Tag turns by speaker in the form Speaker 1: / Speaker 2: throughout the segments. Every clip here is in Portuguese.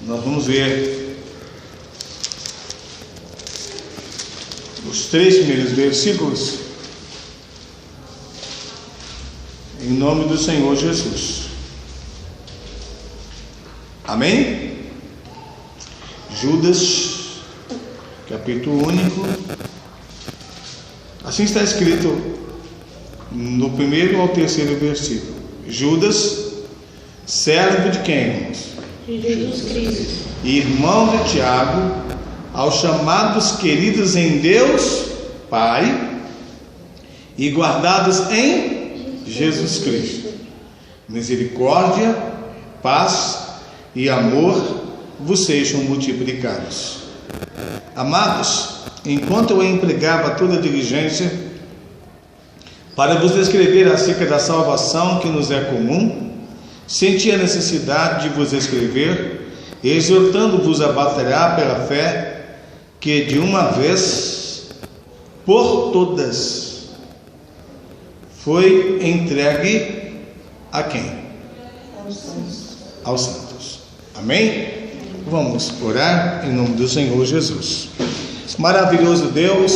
Speaker 1: Nós vamos ver os 3 primeiros versículos em nome do Senhor Jesus. Amém? Judas, capítulo único. Assim está escrito no 1º ao 3º versículo. Judas, servo de quem, irmãos?
Speaker 2: De Jesus Cristo,
Speaker 1: Irmão de Tiago, aos chamados queridos em Deus Pai e guardados em Jesus Cristo, misericórdia, paz e amor vos sejam multiplicados. Amados, enquanto eu empregava toda a diligência para vos escrever acerca da salvação que nos é comum, senti a necessidade de vos escrever, exortando-vos a batalhar pela fé que de uma vez por todas foi entregue a quem? Aos santos. Amém? Vamos orar em nome do Senhor Jesus. Maravilhoso Deus,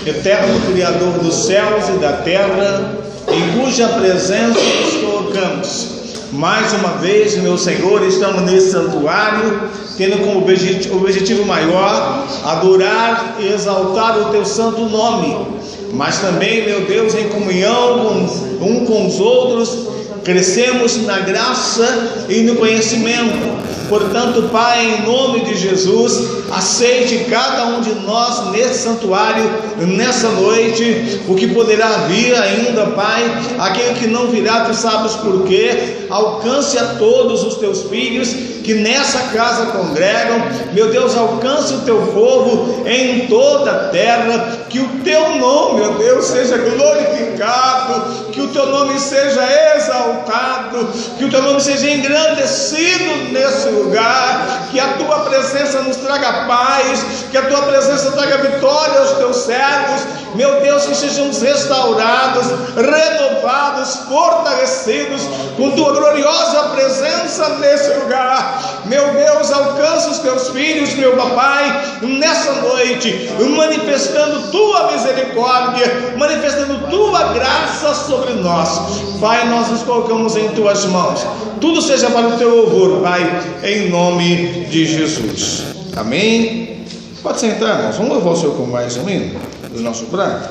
Speaker 1: eterno Criador dos céus e da terra, em cuja presença nos colocamos. Mais uma vez, meu Senhor, estamos nesse santuário, tendo como objetivo maior adorar e exaltar o Teu santo nome, mas também, meu Deus, em comunhão com os outros, crescemos na graça e no conhecimento. Portanto, Pai, em nome de Jesus, aceite cada um de nós nesse santuário, nessa noite, o que poderá vir ainda, Pai, aquele que não virá, Tu sabes por quê. Alcance a todos os Teus filhos que nessa casa congregam, meu Deus, alcance o Teu povo em toda a terra, que o Teu nome, meu Deus, seja glorificado, que o Teu nome seja exaltado, que o Teu nome seja engrandecido nesse lugar, que a Tua presença nos traga paz, que a Tua presença traga vitória aos Teus servos, meu Deus, que sejamos restaurados, renovados, fortalecidos com Tua gloriosa presença nesse lugar. Meu Deus, alcança os Teus filhos, meu Papai, nessa noite, manifestando Tua misericórdia, manifestando Tua graça sobre nós. Pai, nós nos colocamos em Tuas mãos, tudo seja para o Teu louvor, Pai, em nome de Jesus. Amém? Pode sentar, irmãos. Vamos louvar o Senhor com mais um hino do nosso prato.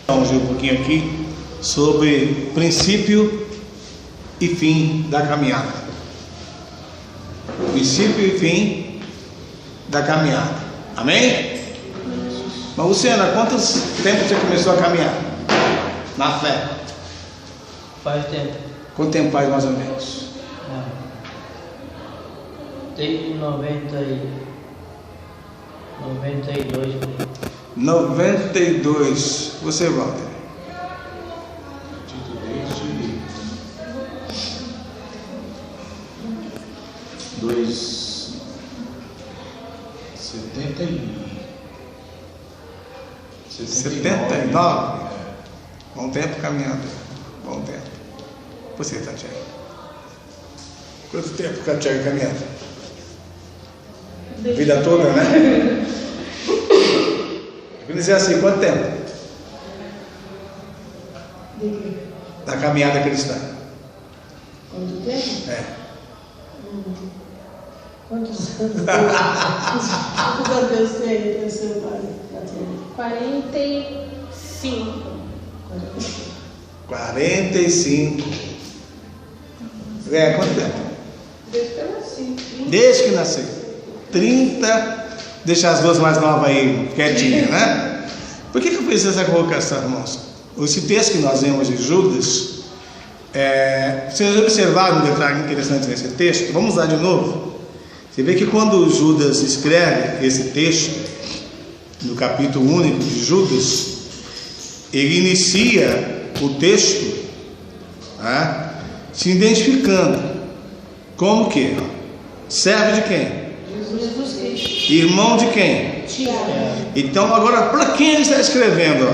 Speaker 1: Vamos ver um pouquinho aqui sobre princípio e fim da caminhada. Princípio e fim da caminhada. Amém? Mas Luciana, quantos tempos você começou a caminhar na fé?
Speaker 3: Faz tempo.
Speaker 1: Quanto tempo faz mais ou menos?
Speaker 3: Desde 92.
Speaker 1: 92. Você, Walter?
Speaker 4: Desde
Speaker 1: 79. Bom tempo caminhando. Bom tempo. Você, Tatiana? Quanto tempo Tatiana caminhando? Vida toda, né? Eu vou dizer assim, quanto tempo? Da caminhada cristã.
Speaker 2: quanto tempo?
Speaker 1: É.
Speaker 2: Quantos anos? Quantos anos tem seu pai? 45.
Speaker 1: 45. É, quanto tempo?
Speaker 2: Desde que eu nasci.
Speaker 1: Desde que nasceu. 30. Deixar as duas mais novas aí quietinhas, né? Por que eu fiz essa colocação, irmãos? Esse texto que nós vemos de Judas, vocês observaram um detalhe interessante nesse texto? Vamos lá de novo. Você vê que quando Judas escreve esse texto, no capítulo único de Judas, ele inicia o texto se identificando como que? Servo de quem?
Speaker 2: Jesus Cristo.
Speaker 1: Irmão de quem?
Speaker 2: Tiago.
Speaker 1: Então agora para quem ele está escrevendo?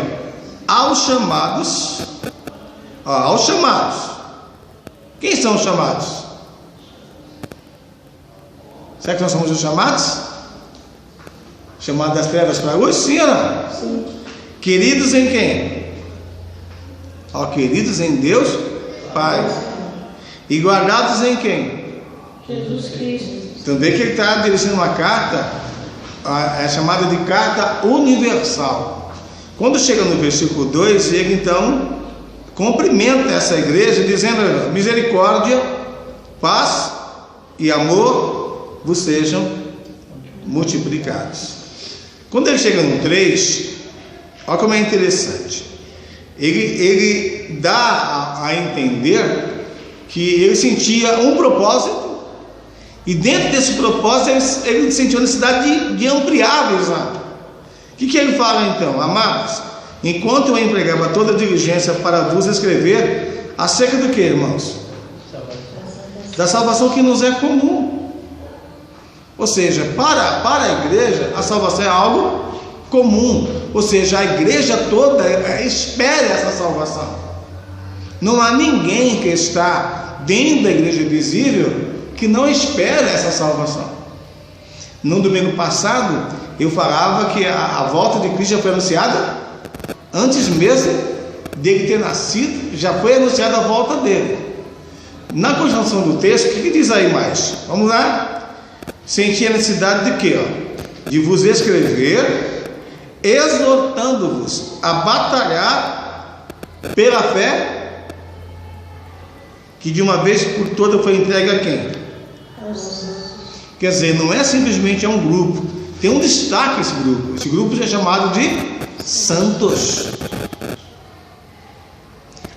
Speaker 1: Aos chamados. Aos chamados. Quem são os chamados? Será que nós somos os chamados? Chamados das trevas para a luz? Sim ou não?
Speaker 2: Sim.
Speaker 1: Queridos em quem? Ó, queridos em Deus Pai. E guardados em quem?
Speaker 2: Jesus Cristo.
Speaker 1: Então vê que ele está dirigindo uma carta, é chamada de carta universal. Quando chega no versículo 2, ele então cumprimenta essa igreja dizendo: misericórdia, paz e amor vos sejam multiplicados. Quando ele chega no 3, olha como é interessante. Ele dá a entender que ele sentia um propósito, e dentro desse propósito ele sentiu a necessidade de ampliar a visão. O que ele fala então? Amados, enquanto eu empregava toda a diligência para vos escrever acerca do que, irmãos? Da salvação que nos é comum. Ou seja, para a igreja a salvação é algo comum. Ou seja, a igreja toda espera essa salvação. Não há ninguém que está dentro da igreja visível que não espera essa salvação. No domingo passado eu falava que a volta de Cristo já foi anunciada antes mesmo dele ter nascido, já foi anunciada a volta dele. Na continuação do texto, o que diz aí mais? Vamos lá. Senti a necessidade de quê? De vos escrever, exortando-vos a batalhar pela fé que de uma vez por todas foi entregue a quem? Quer dizer, não é simplesmente um grupo, tem um destaque esse grupo. Esse grupo é chamado de santos.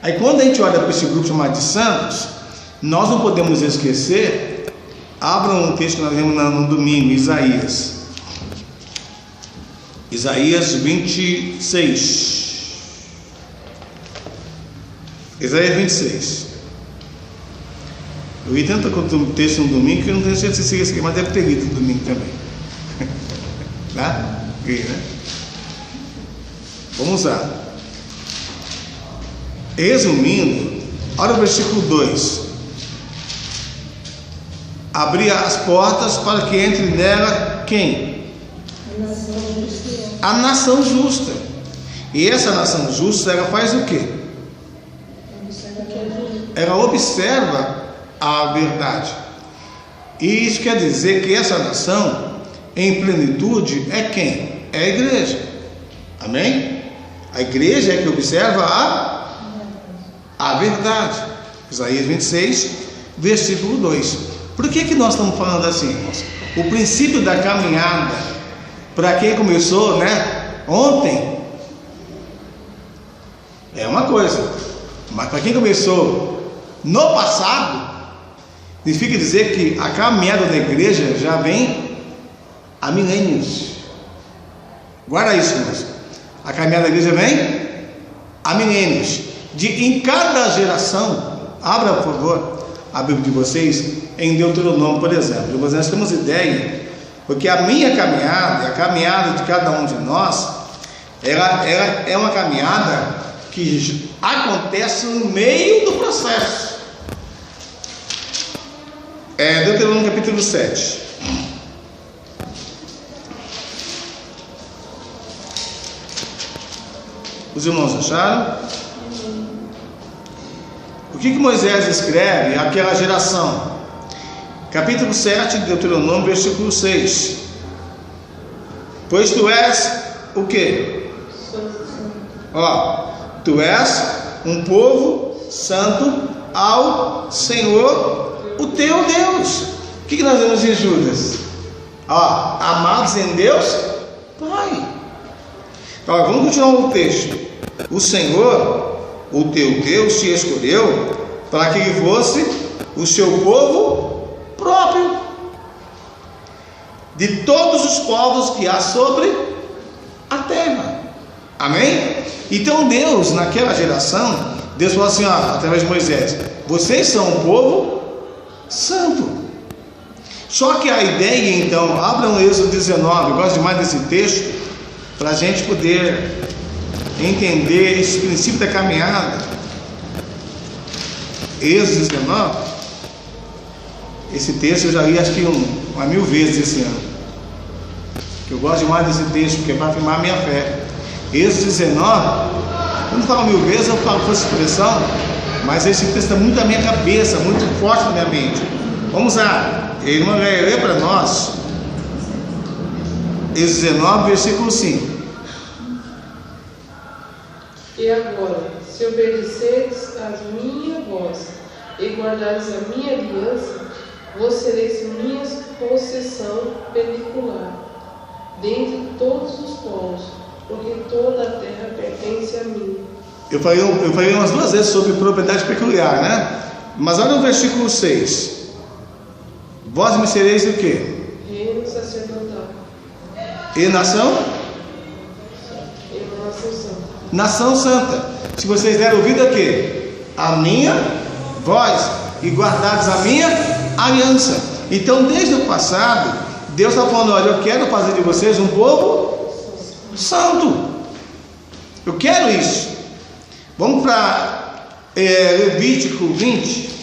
Speaker 1: Aí quando a gente olha para esse grupo chamado de santos, nós não podemos esquecer. Abram um texto que nós lemos no domingo, Isaías 26. Isaías 26. Eu li tanto texto no domingo que eu não tenho certeza se esse aqui, mas deve ter lido no domingo também. Tá? Li, né? Vamos lá. Resumindo, olha o versículo 2. Abrir as portas para que entre nela quem? A nação justa. E essa nação justa, ela faz o quê? Ela observa a verdade. E isso quer dizer que essa nação em plenitude é quem? É a igreja. Amém? A igreja é que observa a verdade. Isaías 26, versículo 2. Por que nós estamos falando assim, irmãos? O princípio da caminhada, para quem começou, né, ontem, é uma coisa, mas para quem começou no passado, significa dizer que a caminhada da igreja já vem há milênios. Guarda isso, irmãos. A caminhada da igreja vem há milênios. Em cada geração, abra por favor a Bíblia de vocês em Deuteronômio, por exemplo. Nós temos ideia, porque a minha caminhada, a caminhada de cada um de nós, ela é uma caminhada que acontece no meio do processo. Deuteronômio capítulo 7. Os irmãos acharam? O que Moisés escreve àquela geração? Capítulo 7 de Deuteronômio, versículo 6. Pois tu és o quê? Tu és um povo santo ao Senhor, o teu Deus. O que nós vemos em Judas? Amados em Deus Pai. Então, vamos continuar o texto. O Senhor, o teu Deus, te escolheu para que ele fosse o seu povo próprio, de todos os povos que há sobre a terra. Amém? Então Deus, naquela geração, Deus falou assim, através de Moisés: vocês são um povo santo. Só que a ideia, então, abram Êxodo 19, eu gosto demais desse texto, para a gente poder entender esse princípio da caminhada. Êxodo 19, esse texto eu já li acho que umas 1000 vezes esse ano. Eu gosto demais desse texto, porque é para afirmar a minha fé. Êxodo 19, quando falo 1000 vezes, eu falo com essa expressão, mas esse texto está muito na minha cabeça, muito forte na minha mente. Vamos lá, a irmã vai ler para nós, Êxodo 19, versículo 5.
Speaker 2: E agora, se obedeceres a minha voz e guardares a minha aliança, vós sereis minha possessão particular, dentre todos os povos, porque toda a terra pertence a mim. Eu falei umas 2 vezes sobre propriedade peculiar, né? Mas olha o versículo 6. Vós me sereis o quê? Reino sacerdotal. E nação? Nação santa. Nação santa. Se vocês deram ouvido a quê? A minha voz e guardados a minha aliança. Então, desde o passado, Deus está falando: olha, eu quero fazer de vocês um povo santo. Eu quero isso. Vamos para Levítico 20.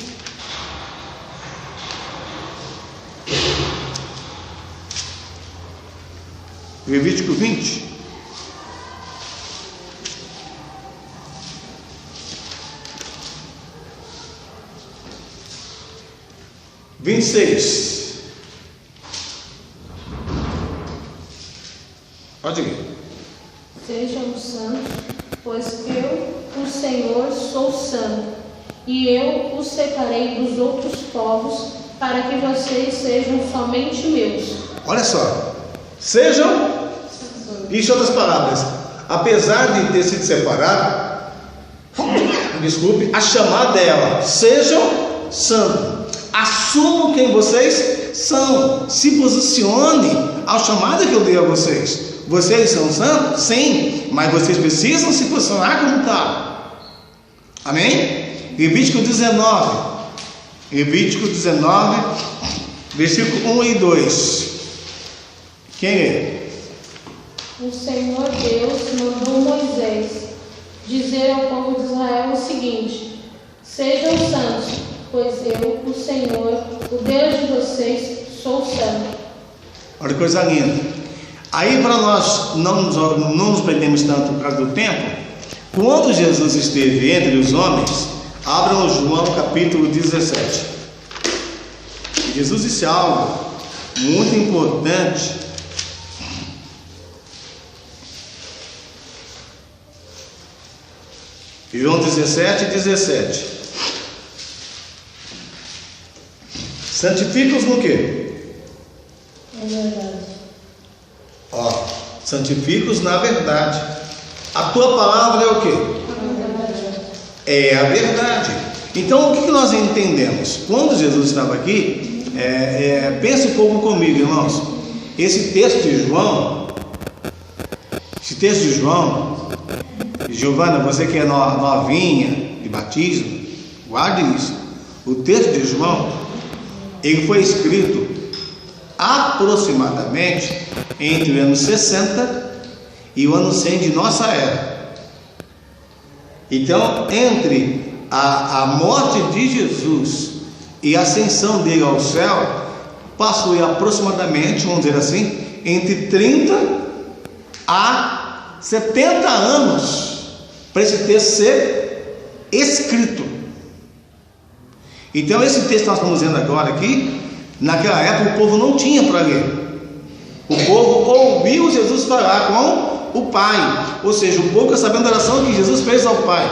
Speaker 2: Levítico 20. (26). Pode ir.
Speaker 4: Sejam santos, pois eu, o Senhor, sou santo, e eu os separei dos outros povos, para que vocês sejam somente meus.
Speaker 1: Olha só, sejam, em outras palavras, apesar de ter sido separado, desculpe, a chamada dela, sejam santos. Assumam quem vocês são. Se posicione ao chamado que eu dei a vocês. Vocês são santos? Sim, mas vocês precisam se posicionar como tal. Amém? Levítico 19. Levítico 19, versículo 1 e 2. Quem é?
Speaker 4: O Senhor Deus mandou Moisés dizer ao povo de Israel o seguinte: sejam santos, pois eu, o Senhor, o Deus de vocês, sou santo.
Speaker 1: Olha que coisa linda. Aí, para nós não nos prendemos tanto por causa do tempo, quando Jesus esteve entre os homens, abram João capítulo 17. Jesus disse algo muito importante. João 17:17. Santifica-os no quê?
Speaker 4: É verdade.
Speaker 1: Santifica-os na verdade. A tua palavra é o quê? É a verdade. Então, o que nós entendemos? Quando Jesus estava aqui, pense um pouco comigo, irmãos. Esse texto de João, Giovana, você que é novinha de batismo, guarde isso. O texto de João, ele foi escrito aproximadamente entre o ano 60 e o ano 100 de nossa era. Então, entre a morte de Jesus e a ascensão dele ao céu, passou aproximadamente, vamos dizer assim, entre 30 a 70 anos para esse texto ser escrito. Então, esse texto que nós estamos vendo agora aqui, naquela época o povo não tinha para ler. O povo ouviu Jesus falar com o Pai, ou seja, o povo está sabendo a oração que Jesus fez ao Pai.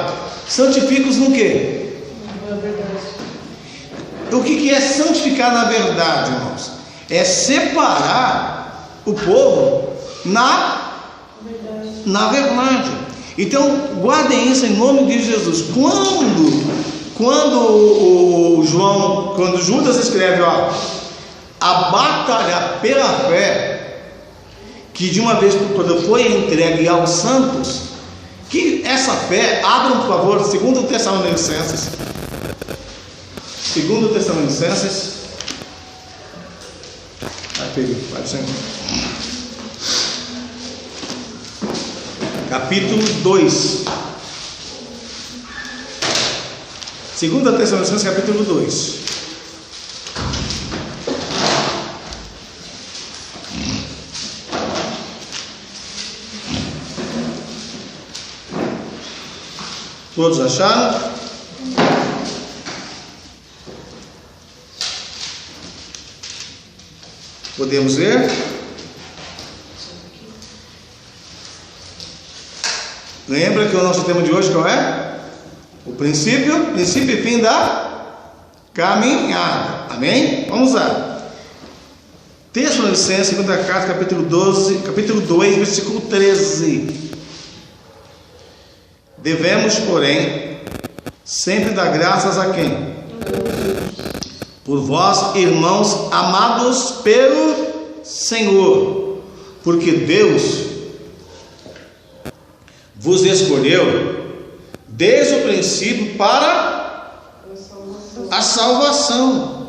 Speaker 1: Santifica-os no quê?
Speaker 2: Na verdade.
Speaker 1: O que é santificar na verdade, irmãos? É separar o povo na verdade. Então, guardem isso em nome de Jesus. Quando Judas escreve, a batalha pela fé, que de uma vez por todas foi entregue aos santos, que essa fé, abram por favor, 2 Tessalonicenses, capítulo 2. 2 Tessalonicenses capítulo 2. Todos acharam? Podemos ver? Lembra que o nosso tema de hoje qual é? O princípio e fim da caminhada. Amém? Vamos lá. Tessalonicenses, segunda carta, capítulo 2, versículo 13. Devemos, porém, sempre dar graças a quem? Por vós, irmãos amados pelo Senhor, porque Deus vos escolheu desde o princípio para a salvação,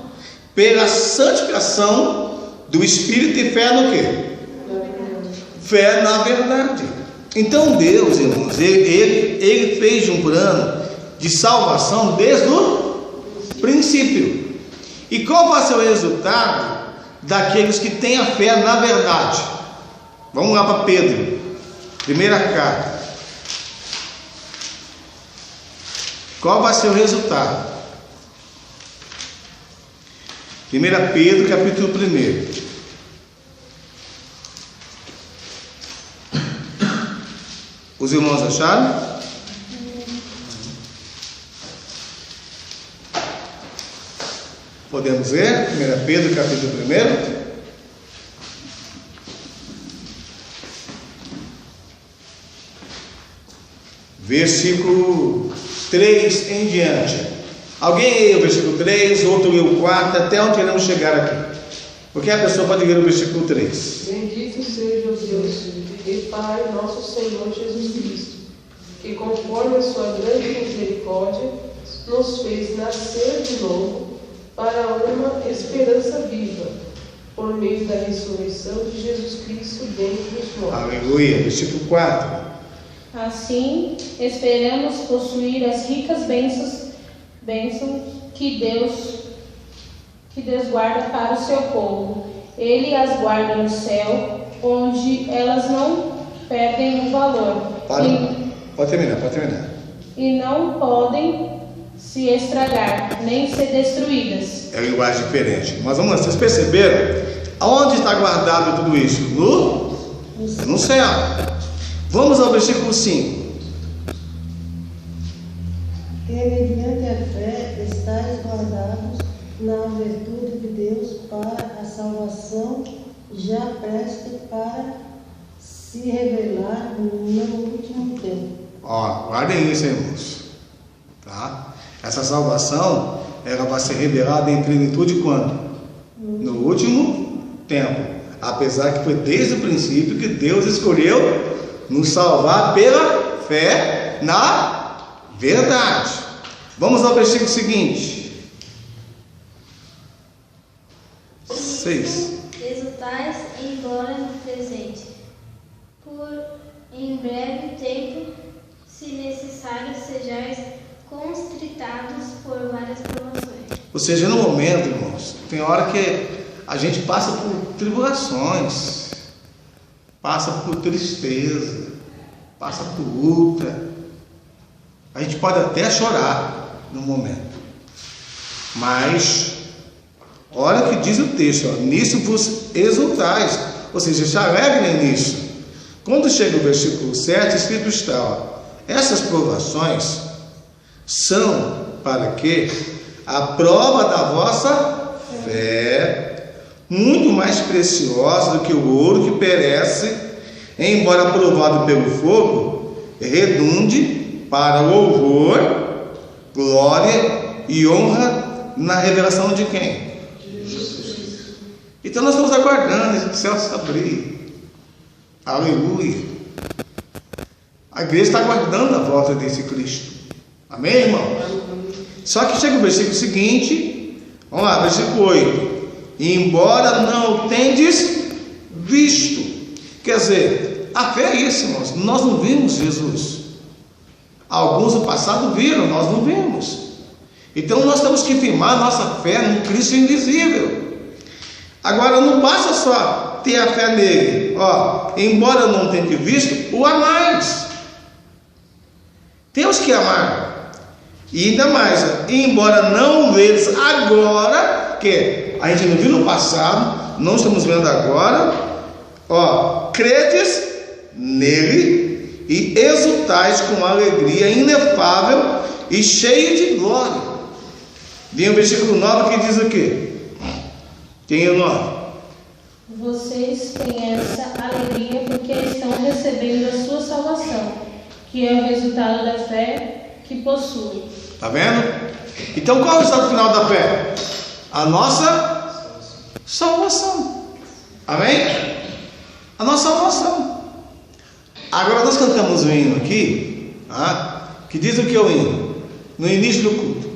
Speaker 1: pela santificação do Espírito e fé no quê? Fé na verdade. Então Deus, irmãos, ele fez um plano de salvação desde o princípio. E qual vai ser o resultado daqueles que têm a fé na verdade? Vamos lá para Pedro, primeira carta. Qual vai ser o resultado? 1 Pedro, capítulo 1. Os irmãos acharam? Podemos ver? 1 Pedro, capítulo 1. Versículo 3 em diante. Alguém lê o versículo 3, outro lê o 4, até onde queremos chegar aqui. Porque a pessoa pode ler o versículo 3.
Speaker 2: Bendito seja o Deus e Pai nosso Senhor Jesus Cristo, que conforme a sua grande misericórdia nos fez nascer de novo para uma esperança viva, por meio da ressurreição de Jesus Cristo dentre os mortos.
Speaker 1: Aleluia. Versículo 4.
Speaker 4: Assim, esperamos possuir as ricas bênçãos que Deus guarda para o seu povo. Ele as guarda no céu, onde elas não perdem o valor.
Speaker 1: Pode terminar.
Speaker 4: E não podem se estragar, nem ser destruídas.
Speaker 1: É uma linguagem diferente. Mas vamos lá, vocês perceberam? Aonde está guardado tudo isso? No céu. Vamos ao versículo 5.
Speaker 5: Que mediante a fé estáis guardados na virtude de Deus para a salvação, já presta para se revelar no último tempo.
Speaker 1: Guardem isso, irmãos. Tá? Essa salvação, ela vai ser revelada em plenitude quando? No último tempo. Apesar que foi desde o princípio que Deus escolheu nos salvar pela fé na verdade. Vamos ao versículo seguinte. 6.
Speaker 6: Exultais, embora no presente, em breve tempo, se necessário, sejais constritados por várias provações.
Speaker 1: Ou seja, no momento, irmãos, tem hora que a gente passa por tribulações, passa por tristeza, passa por luta. A gente pode até chorar no momento, mas olha o que diz o texto, nisso vos exultais, ou seja, se alegrem nisso. Quando chega o versículo 7, escrito está, essas provações são para que a prova da vossa fé, muito mais preciosa do que o ouro que perece, embora provado pelo fogo, redunde para louvor, glória e honra na revelação de quem? Jesus. Então nós estamos aguardando o céu se abrir. Aleluia. A igreja está aguardando a volta desse Cristo. Amém, irmão? Só que chega o versículo seguinte. Vamos lá, versículo 8. Embora não tendes visto. Quer dizer, a fé é isso, irmãos. Nós não vimos Jesus. Alguns no passado viram, nós não vimos. Então nós temos que firmar nossa fé no Cristo invisível. Agora não basta só ter a fé nele. Embora não tenha visto, o amais. Temos que amar. E ainda mais, embora não vês agora, que a gente não viu no passado, não estamos vendo agora, credes nele e exultais com alegria inefável e cheia de glória. Vem o versículo 9 que diz o quê? Tem o 9.
Speaker 4: Vocês têm essa alegria porque estão recebendo a sua salvação, que é o resultado da fé que possuem.
Speaker 1: Está vendo? Então qual é o resultado final da fé? A nossa salvação. Amém? A nossa salvação. Agora nós cantamos um hino aqui, que diz o que é o hino? No início do culto.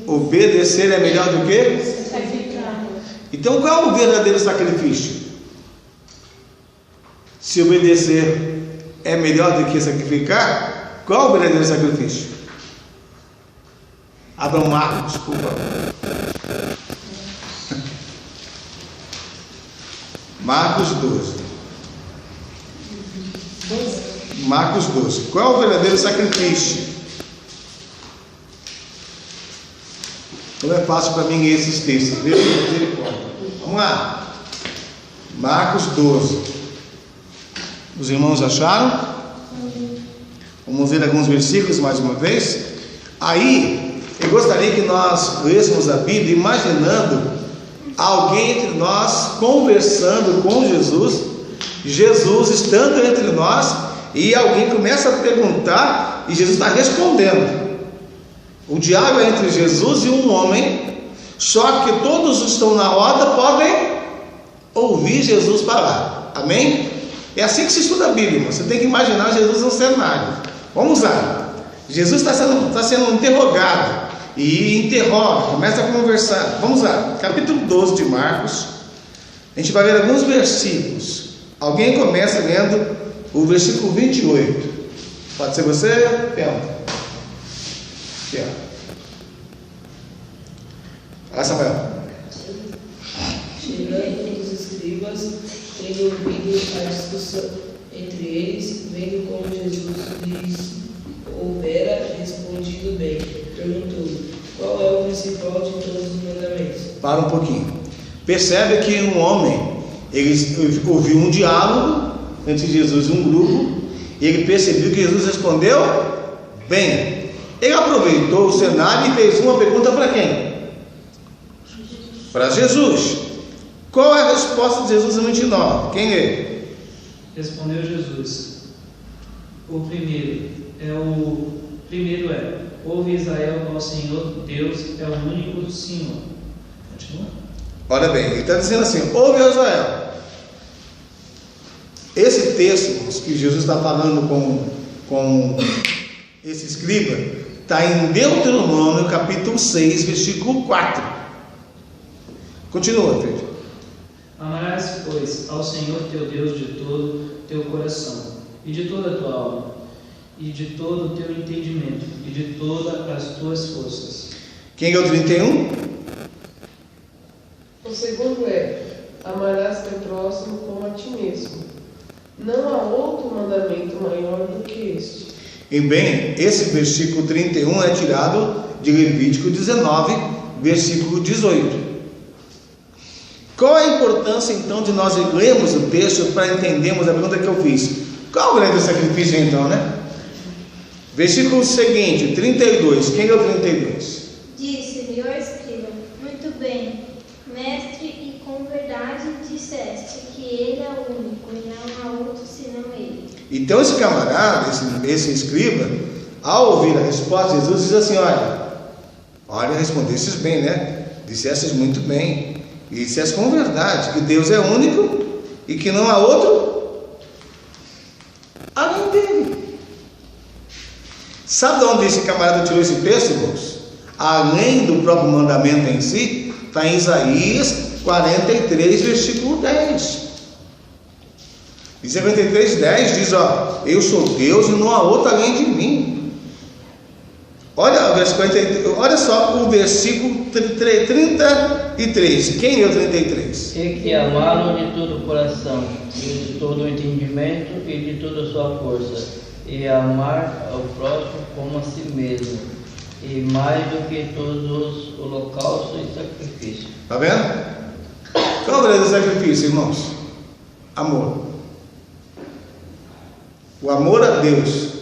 Speaker 1: Obedecer é melhor do que?
Speaker 4: Sacrificar.
Speaker 1: Então qual é o verdadeiro sacrifício? Se obedecer é melhor do que sacrificar, qual é o verdadeiro sacrifício? Abra Marcos, por favor. Marcos 12. Marcos 12. Qual é o verdadeiro sacrifício? Como é fácil para mim esses textos. Vamos lá. Marcos 12. Os irmãos acharam? Vamos ver alguns versículos mais uma vez. Aí, eu gostaria que nós lêssemos a Bíblia imaginando alguém entre nós conversando com Jesus, Jesus estando entre nós, e alguém começa a perguntar e Jesus está respondendo. O diálogo é entre Jesus e um homem, só que todos estão na roda, podem ouvir Jesus falar. Amém? É assim que se estuda a Bíblia, irmão. Você tem que imaginar Jesus no cenário. Vamos lá. Jesus está sendo interrogado e interroga, começa a conversar. Vamos lá, capítulo 12 de Marcos. A gente vai ver alguns versículos. Alguém começa lendo o versículo 28. Pode ser você, Thelma? Aqui, Olha, Samuel.
Speaker 7: Chegando os escribas, tendo ouvido a discussão entre eles, vendo como Jesus lhes houvera respondido bem, perguntou: qual é o principal de todos os mandamentos?
Speaker 1: Para um pouquinho. Percebe que um homem, ele ouviu um diálogo entre Jesus e um grupo, e ele percebeu que Jesus respondeu bem. Ele aproveitou o cenário e fez uma pergunta para quem? Para Jesus. Qual é a resposta de Jesus no 29? Quem é?
Speaker 3: Respondeu Jesus: o primeiro é: ouve Israel, nosso Senhor Deus é o único Senhor. Continua.
Speaker 1: Olha bem, ele está dizendo assim: ouve Israel. Esse texto que Jesus está falando com esse escriba está em Deuteronômio capítulo 6, versículo 4. Continua, Pedro.
Speaker 3: Amarás, pois, ao Senhor teu Deus de todo teu coração, e de toda a tua alma, e de todo o teu entendimento, e de todas as tuas forças.
Speaker 1: Quem é o 31?
Speaker 2: O segundo é: amarás teu próximo como a ti mesmo. Não há outro mandamento maior do que este.
Speaker 1: E bem, esse versículo 31 é tirado de Levítico 19, versículo 18. Qual a importância então de nós lermos o texto para entendermos a pergunta que eu fiz? Qual o grande sacrifício então, né? Versículo seguinte, 32. Quem é o 32?
Speaker 6: Disse-lhe o escriba: muito bem, mestre, e com verdade disseste que ele é o único, e não há outro senão ele.
Speaker 1: Então esse camarada, esse escriba, ao ouvir a resposta de Jesus, diz assim: olha, respondestes bem, né? Dissestes muito bem. E disseste com verdade que Deus é único e que não há outro além dele. Sabe de onde esse camarada tirou esse texto, irmãos? Além do próprio mandamento em si, está em Isaías 43, versículo 10. Isaías 43, 10 diz: eu sou Deus e não há outro além de mim. Olha, olha só o versículo 33. Quem é o 33?
Speaker 3: E que amaram de todo o coração, e de todo o entendimento, e de toda a sua força,
Speaker 8: e amar ao próximo como a si mesmo, e mais do que todos os holocaustos e sacrifícios.
Speaker 1: Está vendo? Qual é o verdadeiro sacrifício, irmãos? Amor. O amor a Deus,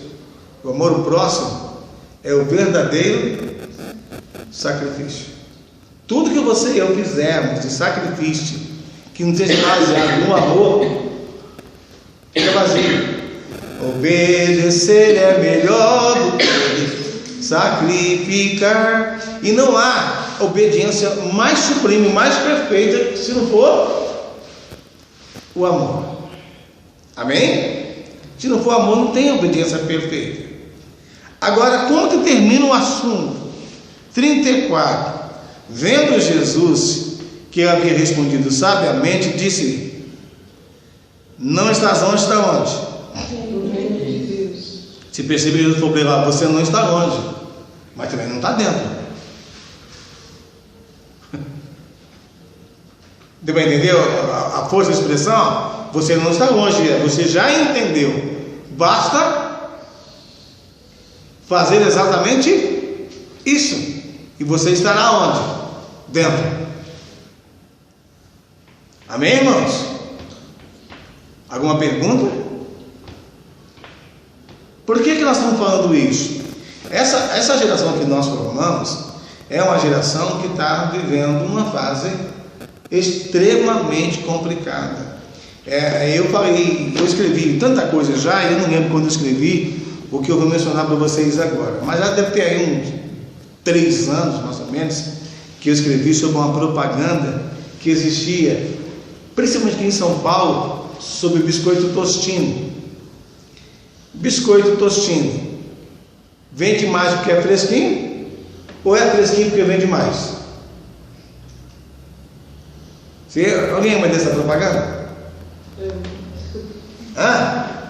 Speaker 1: o amor ao próximo, é o verdadeiro sacrifício. Tudo que você e eu fizermos de sacrifício, que não seja baseado no amor, fica vazio. Obedecer é melhor do que sacrificar. E não há obediência mais suprema e mais perfeita se não for o amor. Amém? Se não for amor, não tem obediência perfeita. Agora, como que termina o assunto? 34. Vendo Jesus que havia respondido sabiamente, disse: não estás longe, está onde? Se perceber Jesus for lá, você não está longe, mas também não está dentro. Deu para entender a força da expressão? Você não está longe, você já entendeu. Basta fazer exatamente isso, e você estará onde? Dentro. Amém, irmãos? Alguma pergunta? Por que nós estamos falando isso? Essa geração que nós formamos é uma geração que está vivendo uma fase extremamente complicada. Eu escrevi tanta coisa já, e eu não lembro quando eu escrevi o que eu vou mencionar para vocês agora, mas já deve ter aí uns 3 anos, mais ou menos, que eu escrevi sobre uma propaganda que existia, principalmente aqui em São Paulo, sobre biscoito Tostino. Biscoito Tostino vende mais porque é fresquinho, ou é fresquinho porque vende mais? Alguém lembra dessa propaganda?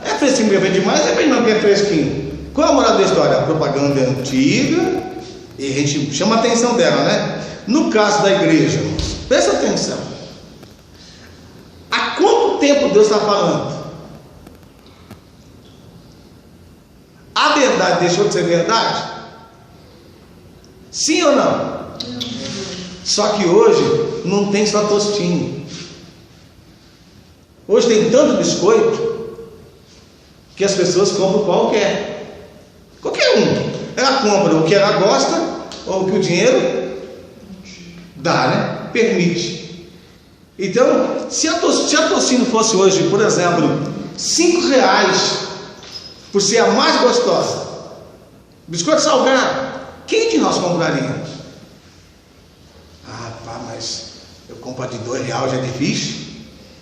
Speaker 1: É fresquinho porque vende mais, é bem não porque é fresquinho. Qual é a moral da história? A propaganda é antiga e a gente chama a atenção dela, né? No caso da igreja, presta atenção. Há quanto tempo Deus está falando? A verdade deixou de ser verdade? Sim ou não? Só que hoje não tem só tostinho. Hoje tem tanto biscoito que as pessoas compram qualquer um. Ela compra o que ela gosta ou o que o dinheiro dá, né? Permite. Então, se a Tostino fosse hoje, por exemplo, R$5 por ser a mais gostosa, biscoito salgado, quem de nós compraríamos? Pá, mas eu comprar de R$2 já é difícil.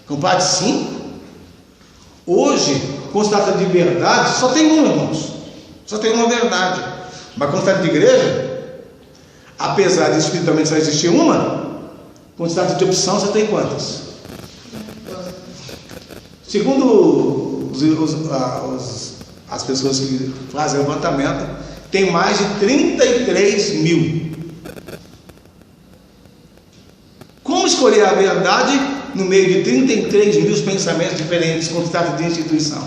Speaker 1: Comprar de 5? Hoje, quando se trata de verdade, só tem uma, irmãos. Só tem uma verdade. Mas quando se trata de igreja, apesar de espiritualmente só existir uma, quando se trata de opção, você tem quantas? Segundo as pessoas que fazem levantamento, tem mais de 33 mil. Como escolher a verdade no meio de 33 mil pensamentos diferentes quando se trata de instituição?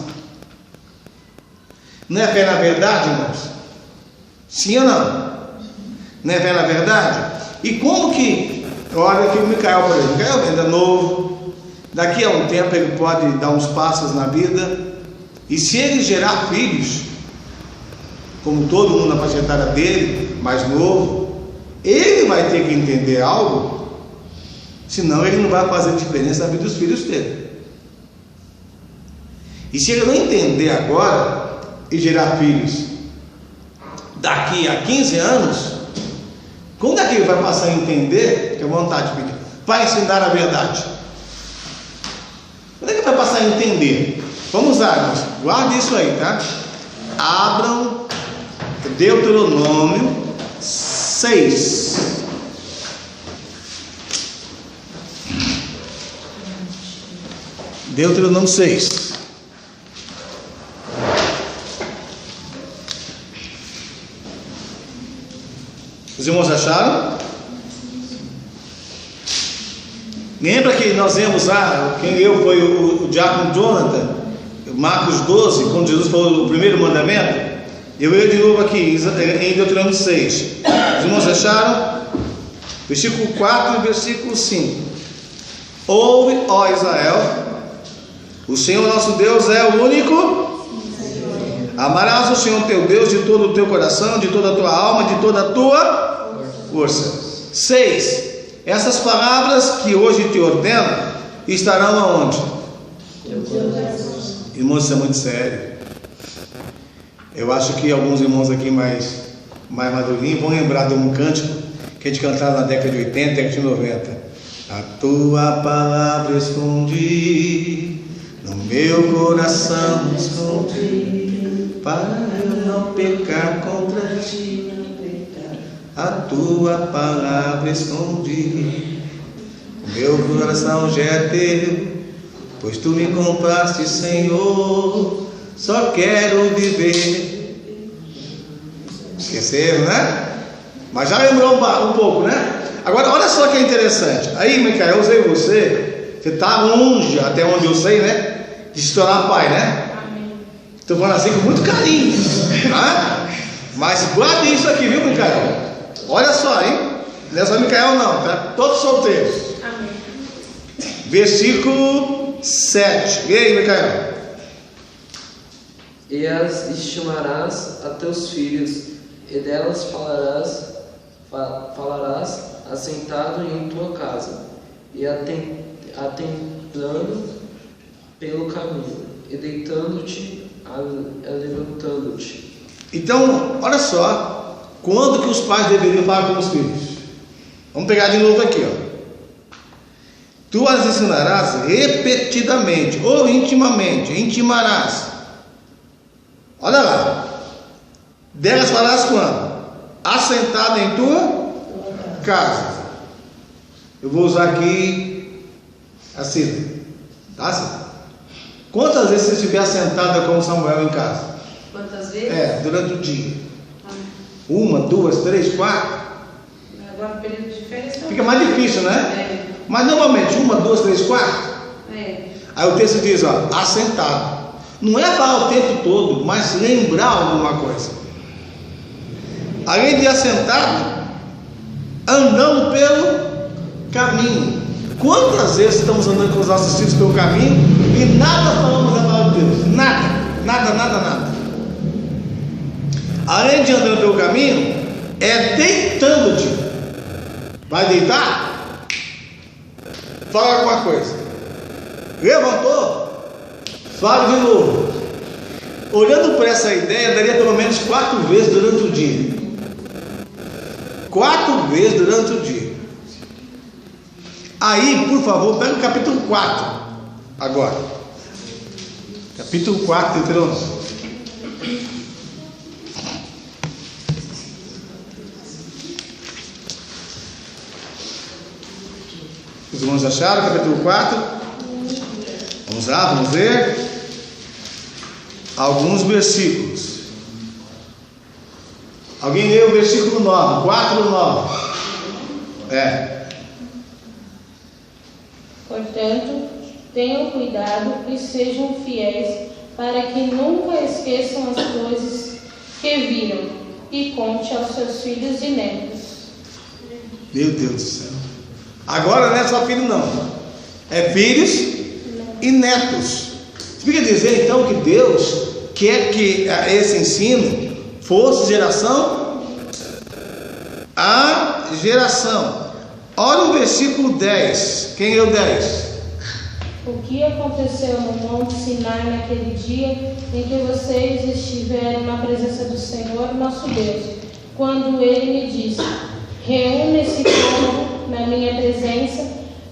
Speaker 1: Não é fé na verdade, irmãos? Sim ou não? Não é fé na verdade? E como que, olha aqui o Micael, por exemplo, Micael ainda é novo, daqui a um tempo ele pode dar uns passos na vida, e se ele gerar filhos, como todo mundo na faixa etária dele, mais novo, ele vai ter que entender algo, senão ele não vai fazer diferença na vida dos filhos dele. E se ele não entender agora e gerar filhos daqui a 15 anos, quando é que ele vai passar a entender, que é vontade de pedir, para ensinar a verdade? Quando é que ele vai passar a entender? Vamos lá, irmãos, guarde isso aí, tá? Abram Deuteronômio 6. Deuteronômio 6. Os irmãos acharam? Lembra que nós vemos quem foi o diácono Jonathan? Marcos 12, quando Jesus falou do primeiro mandamento, eu leio de novo aqui, em Deuteronômio 6. Os irmãos acharam? Versículo 4 e versículo 5. Ouve, ó Israel, o Senhor nosso Deus é o único. Amarás o Senhor teu Deus de todo o teu coração, de toda a tua alma, de toda a tua força. 6. Essas palavras que hoje te ordeno estarão aonde? Irmãos, isso é muito sério. Eu acho que alguns irmãos aqui mais madurinhos vão lembrar de um cântico que a gente cantava na década de 80, década de 90. A tua palavra escondi, no meu coração escondi, para eu não pecar contra ti. A tua palavra escondi, o meu coração já é teu, pois tu me compraste, Senhor. Só quero viver. Esqueceram, né? Mas já lembrou um pouco, né? Agora, olha só que é interessante. Aí, Micael, eu usei você está longe, até onde eu sei, né? De se tornar pai, né? Estou falando assim com muito carinho, né? Mas guarde isso aqui, viu, Micael? Olha só, hein? Não é só Micael, não, tá? Todos solteiros.
Speaker 4: Amém.
Speaker 1: Versículo 7. E aí, Micael?
Speaker 9: E as estimarás a teus filhos, e delas falarás assentado em tua casa, e atentando pelo caminho, e deitando-te, levantando-te.
Speaker 1: Então, olha só, quando que os pais deveriam falar com os filhos? Vamos pegar de novo aqui, ó. Tu as ensinarás repetidamente, ou intimarás. Olha lá. Delas falarás quando? Assentado em tua casa. Eu vou usar aqui assim, tá? Quantas vezes você estiver assentada com Samuel em casa?
Speaker 2: Quantas vezes?
Speaker 1: Durante o dia. 1, 2, 3, 4.
Speaker 2: Agora no período de férias
Speaker 1: fica mais difícil, né? Mas normalmente 1, 2, 3, 4. Aí o texto diz, ó, assentado. Não é falar o tempo todo, mas lembrar alguma coisa. Além de assentado, andando pelo caminho. Quantas vezes estamos andando com os nossos filhos pelo caminho e nada falamos a palavra de Deus? Nada. Além de andando pelo caminho, é deitando-te. Vai deitar? Fala alguma coisa. Levantou? Fala de novo. Olhando para essa ideia, daria pelo menos 4 vezes durante o dia. 4 vezes durante o dia. Aí, por favor, pega o capítulo 4 agora. Capítulo 4 de Deuteronômio. Os irmãos acharam? Capítulo 4. Vamos lá, vamos ver alguns versículos. Alguém leu o versículo 9, 4, 9.
Speaker 4: Portanto, tenham cuidado e sejam fiéis, para que nunca esqueçam as coisas que viram, e conte aos seus filhos e netos.
Speaker 1: Meu Deus do céu. Agora não é só filho, não. É filhos e netos. Significa dizer então que Deus quer que esse ensino fosse geração a geração. Olha o versículo 10. Quem leu 10?
Speaker 4: O que aconteceu no Monte Sinai naquele dia em que vocês estiveram na presença do Senhor nosso Deus, quando Ele me disse: reúne esse povo na minha presença,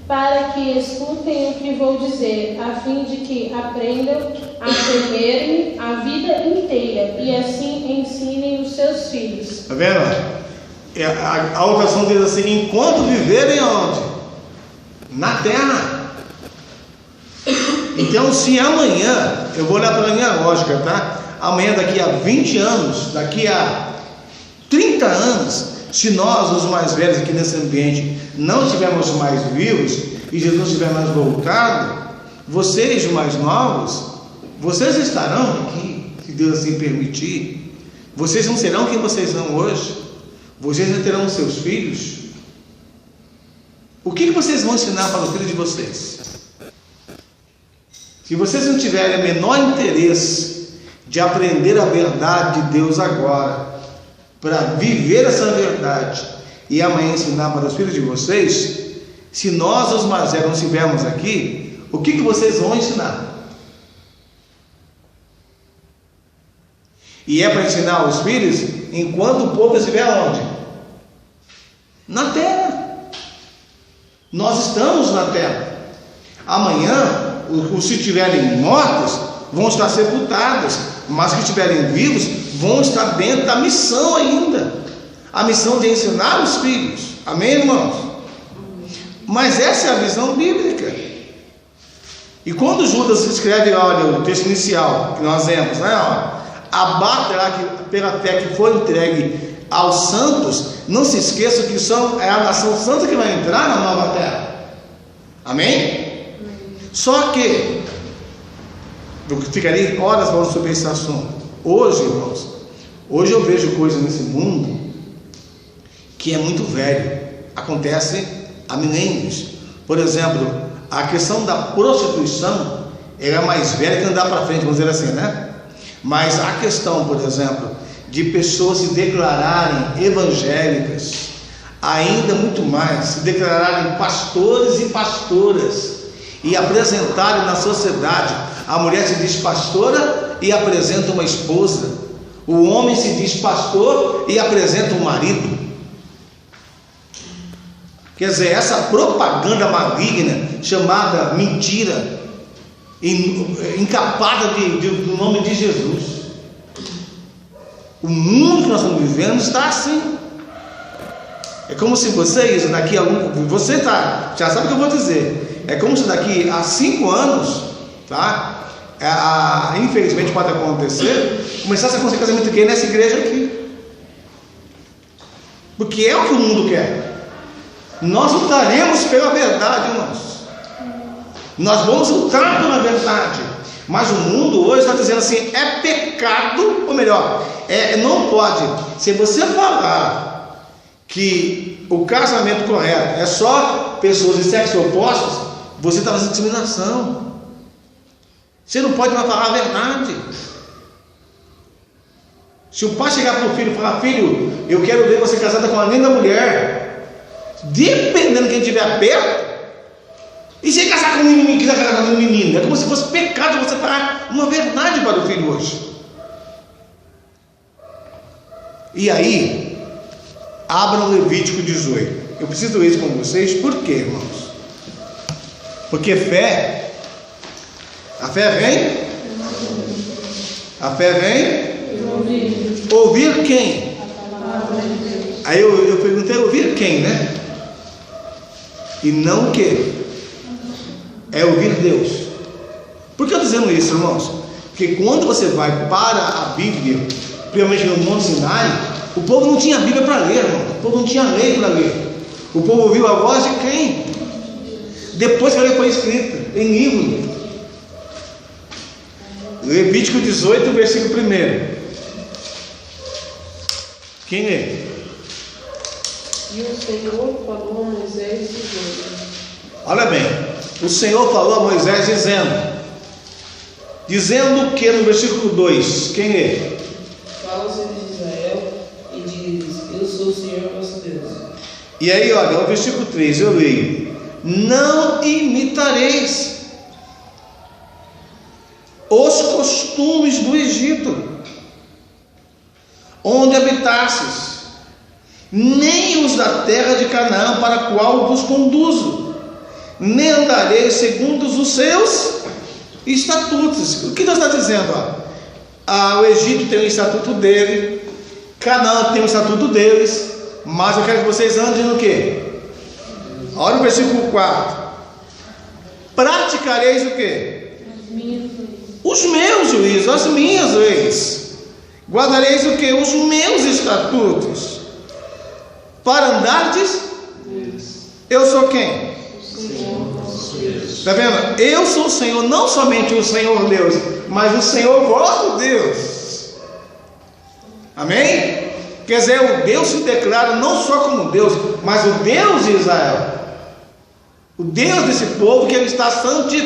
Speaker 4: para que escutem o que vou dizer, a fim de que aprendam a temer-me a vida inteira, e assim ensinem os seus filhos.
Speaker 1: Está vendo? A outra versão diz assim: enquanto viverem onde? Na terra. Então, se amanhã, eu vou olhar pela minha lógica, tá? Amanhã, daqui a 20 anos, daqui a 30 anos, se nós, os mais velhos aqui nesse ambiente, não estivermos mais vivos e Jesus estiver mais voltado, vocês, os mais novos, Vocês estarão aqui, se Deus assim permitir. Vocês não serão quem vocês são hoje. Vocês não terão seus filhos. O que vocês vão ensinar para os filhos de vocês? Se vocês não tiverem o menor interesse de aprender a verdade de Deus agora, para viver essa verdade e amanhã ensinar para os filhos de vocês, se nós, os mais velhos, não estivermos aqui, o que vocês vão ensinar? E é para ensinar os filhos enquanto o povo estiver onde? Na terra. Nós estamos na terra. Amanhã, os que estiverem mortos vão estar sepultados, mas os que estiverem vivos vão estar dentro da missão ainda. A missão de ensinar os filhos. Amém, irmãos? Mas essa é a visão bíblica. E quando Judas escreve, olha, o texto inicial que nós vemos, né? Abate pela fé que foi entregue aos santos, não se esqueça que é a nação santa que vai entrar na nova terra. Amém? Só que eu ficaria horas falando sobre esse assunto. Hoje, irmãos, hoje eu vejo coisas nesse mundo que é muito velho. Acontece há milênios. Por exemplo, a questão da prostituição, ela é mais velha que andar para frente, vamos dizer assim, né? Mas a questão, por exemplo, de pessoas se declararem evangélicas, ainda muito mais, se declararem pastores e pastoras, e apresentarem na sociedade, a mulher se diz pastora e apresenta uma esposa, o homem se diz pastor e apresenta um marido. Quer dizer, essa propaganda maligna, chamada mentira, encapada do nome de Jesus. O mundo que nós estamos vivendo está assim. É como se vocês, daqui a você já sabe o que eu vou dizer. É como se daqui a 5 anos, tá? Infelizmente pode acontecer, começasse a acontecer casamento gay nessa igreja aqui. Porque é o que o mundo quer. Nós lutaremos pela verdade, irmãos. Nós vamos lutar pela verdade. Mas o mundo hoje está dizendo assim: é pecado, ou melhor, não pode. Se você falar que o casamento correto é só pessoas de sexo opostos, você está fazendo discriminação. Você não pode mais falar a verdade. Se o pai chegar para o filho e falar: filho, eu quero ver você casada com uma linda mulher, dependendo de quem estiver perto, e se casar com um menino, quiser casar com um menino, é como se fosse pecado você falar uma verdade para o filho hoje. E aí, abram Levítico 18. Eu preciso ler isso com vocês, por quê, irmãos? Porque a fé vem? A fé vem? Ouvir quem? Aí eu perguntei, ouvir quem, né? E não o quê? É ouvir Deus. Por que eu estou dizendo isso, irmãos? Porque quando você vai para a Bíblia, principalmente no Monte Sinai, o povo não tinha Bíblia para ler, irmão. O povo não tinha lei para ler. O povo ouviu a voz de quem? Depois que a lei foi escrita em livro. Levítico 18, versículo 1. Quem é?
Speaker 2: E o Senhor falou a Moisés dizendo:
Speaker 1: olha bem, o Senhor falou a Moisés dizendo o que no versículo 2? Quem é?
Speaker 7: Fala aos filhos de Israel e diz: eu sou o Senhor vosso Deus.
Speaker 1: E aí, olha, o versículo 3, eu leio: não imitareis os costumes do Egito, onde habitastes, nem os da terra de Canaã, para a qual vos conduzo, nem andareis segundo os seus estatutos. O que Deus está dizendo? O Egito tem o estatuto dele, Canaã tem o estatuto deles, mas eu quero que vocês andem no quê? Olha o versículo 4: praticareis o quê? Os meus juízos, as minhas leis. Guardareis o quê? Os meus estatutos, para andardes. Eu sou quem? Está vendo? Eu sou o Senhor, não somente o Senhor Deus, mas o Senhor vosso Deus. Amém? Quer dizer, o Deus se declara não só como Deus, mas o Deus de Israel. O Deus desse povo que Ele está santificando.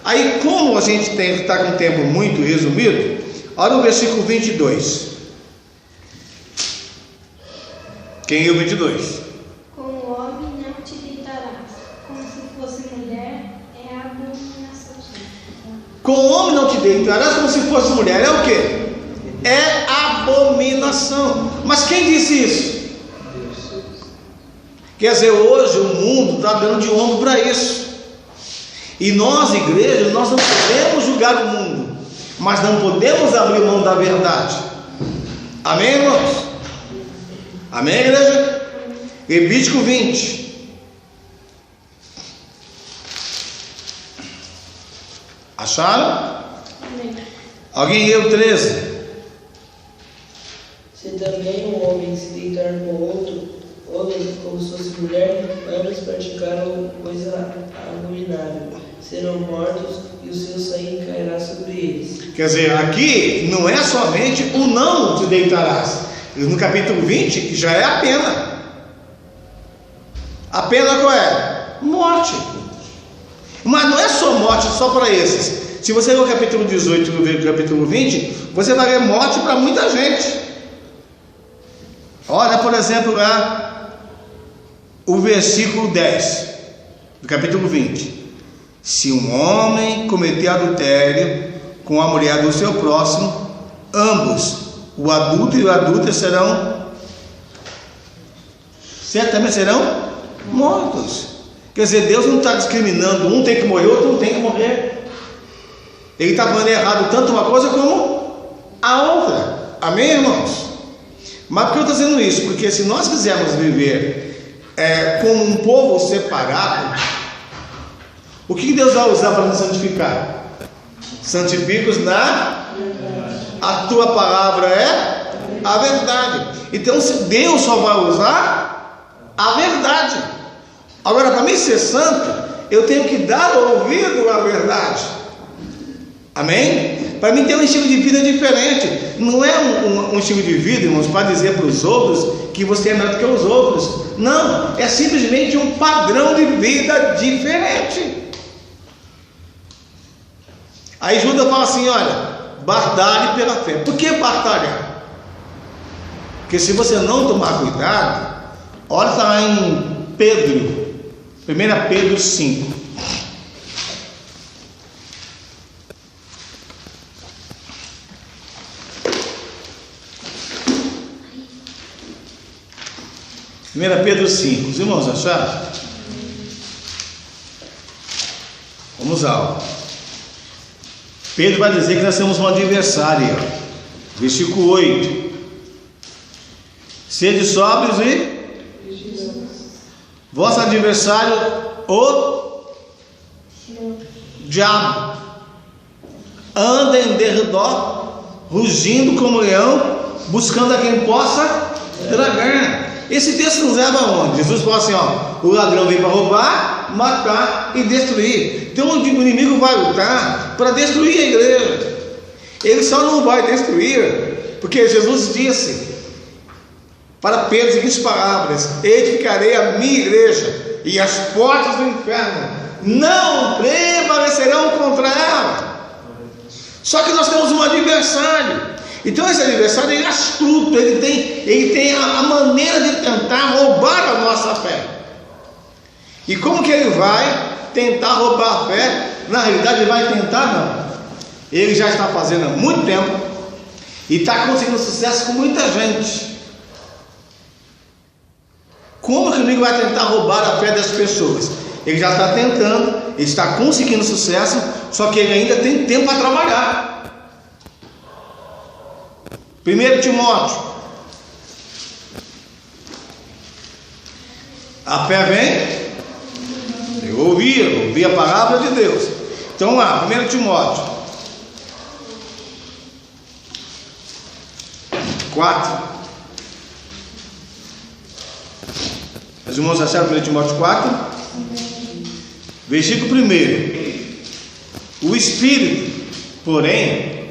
Speaker 1: Aí, como a gente está com o tempo muito resumido, olha o versículo 22. Quem é o 22?
Speaker 6: Com o homem não te deitarás, como se fosse mulher, é abominação.
Speaker 1: Com o homem não te deitarás como se fosse mulher, é o quê? É abominação. Mas quem disse isso? Quer dizer, hoje o mundo está dando de ombro para isso. E nós, igreja, nós não podemos julgar o mundo, mas não podemos abrir mão da verdade. Amém, irmãos? Amém, igreja? Levítico 20. Acharam?
Speaker 4: Amém.
Speaker 1: Alguém leu 13?
Speaker 7: Se também um homem se deitar com outro homem como se fosse mulher, ambos praticaram coisa abominável. Serão mortos e o seu sangue cairá sobre eles.
Speaker 1: Quer dizer, aqui não é somente o não te deitarás. No capítulo 20 já é a pena. A pena qual é? Morte. Mas não é só morte só para esses. Se você ler o capítulo 18 e o capítulo 20, você vai ver morte para muita gente. Olha, por exemplo, lá o versículo 10 do capítulo 20. Se um homem cometer adultério com a mulher do seu próximo, ambos, o adulto e o adúltero, certamente serão mortos. Quer dizer, Deus não está discriminando, um tem que morrer, outro não tem que morrer. Ele está falando errado tanto uma coisa como a outra. Amém, irmãos? Mas por que eu estou dizendo isso? Porque se nós quisermos viver como um povo separado, o que Deus vai usar para nos santificar? Santifica-os na verdade. A tua palavra é a verdade. Então, se Deus só vai usar a verdade. Agora, para mim ser santo, eu tenho que dar ouvido à verdade. Amém? Para mim ter um estilo de vida diferente. Não é um estilo de vida, irmãos, para dizer para os outros que você é melhor do que os outros. Não, é simplesmente um padrão de vida diferente. Aí Judas fala assim, olha, batalhe pela fé. Por que batalhar? Porque se você não tomar cuidado, olha, está lá em Pedro, 1 Pedro 5. Pedro 5, os irmãos acharam? Vamos lá. Pedro vai dizer que nós temos um adversário. Versículo 8. Sede sóbrios e vosso adversário, o diabo, anda em derredor, rugindo como leão, buscando a quem possa tragar. Esse texto nos leva aonde? Jesus fala assim, ó, o ladrão vem para roubar, matar e destruir. Então o inimigo vai lutar para destruir a igreja. Ele só não vai destruir porque Jesus disse para Pedro as seguintes palavras: edificarei a minha igreja e as portas do inferno não prevalecerão contra ela. Só que nós temos um adversário. Então esse adversário é astuto, ele tem a maneira de tentar roubar a nossa fé. E como que ele vai tentar roubar a fé? Na realidade ele vai tentar não. Ele já está fazendo há muito tempo e está conseguindo sucesso com muita gente. Como que o inimigo vai tentar roubar a fé das pessoas? Ele já está tentando, ele está conseguindo sucesso, só que ele ainda tem tempo para trabalhar. 1 Timóteo. A fé vem, eu ouvi a palavra de Deus. Então lá, 1 Timóteo 4. Os irmãos acharam 1 Timóteo 4? Versículo 1. O Espírito, porém,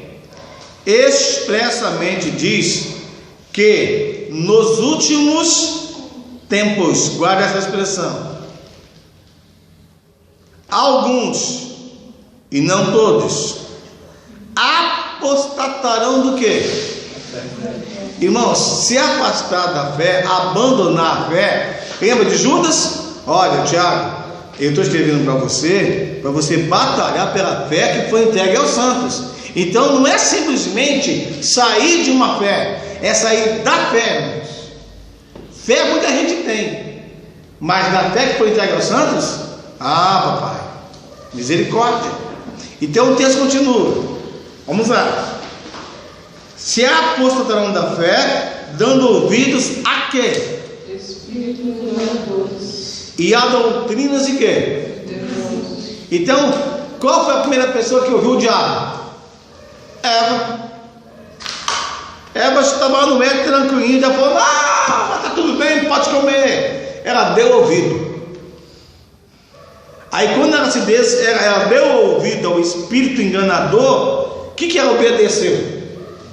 Speaker 1: expressamente diz que nos últimos tempos, guarda essa expressão, alguns, e não todos, apostatarão do quê? Irmãos, se afastar da fé, abandonar a fé, lembra de Judas? Olha, Tiago, eu estou escrevendo para você batalhar pela fé que foi entregue aos santos. Então não é simplesmente sair de uma fé, é sair da fé, irmãos. Fé muita gente tem, mas na fé que foi entregue aos santos, papai, misericórdia. Então o texto continua, vamos lá. Se apostatarão da fé, dando ouvidos a quê?
Speaker 2: Espírito enganadores.
Speaker 1: E a doutrinas de quê?
Speaker 2: Demônios.
Speaker 1: Então, qual foi a primeira pessoa que ouviu o diabo? Eva estava no meio tranquilinho, já falou: tá tudo bem, pode comer. Ela deu ouvido. Aí quando ela deu ouvido ao espírito enganador, o que ela obedeceu?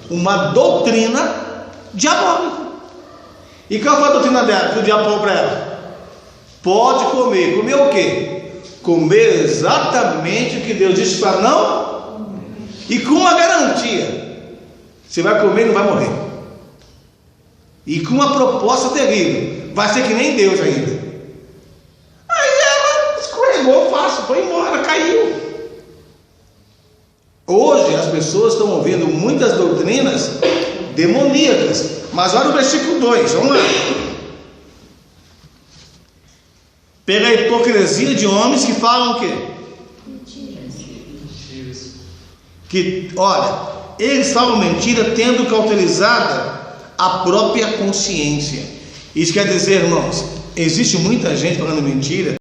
Speaker 1: Uma doutrina diabólica. E qual foi a doutrina dela? Que o diabo falou para ela: pode comer. Comer o quê? Comer exatamente o que Deus disse para não. E com uma garantia: você vai comer e não vai morrer. E com uma proposta terrível: vai ser que nem Deus ainda. Aí ela escorregou fácil, foi embora, caiu. Hoje as pessoas estão ouvindo muitas doutrinas demoníacas. Mas olha o versículo 2, vamos lá. Pela hipocrisia de homens que falam o quê? Que, olha, eles falam mentira tendo cauterizada a própria consciência. Isso quer dizer, irmãos, existe muita gente falando mentira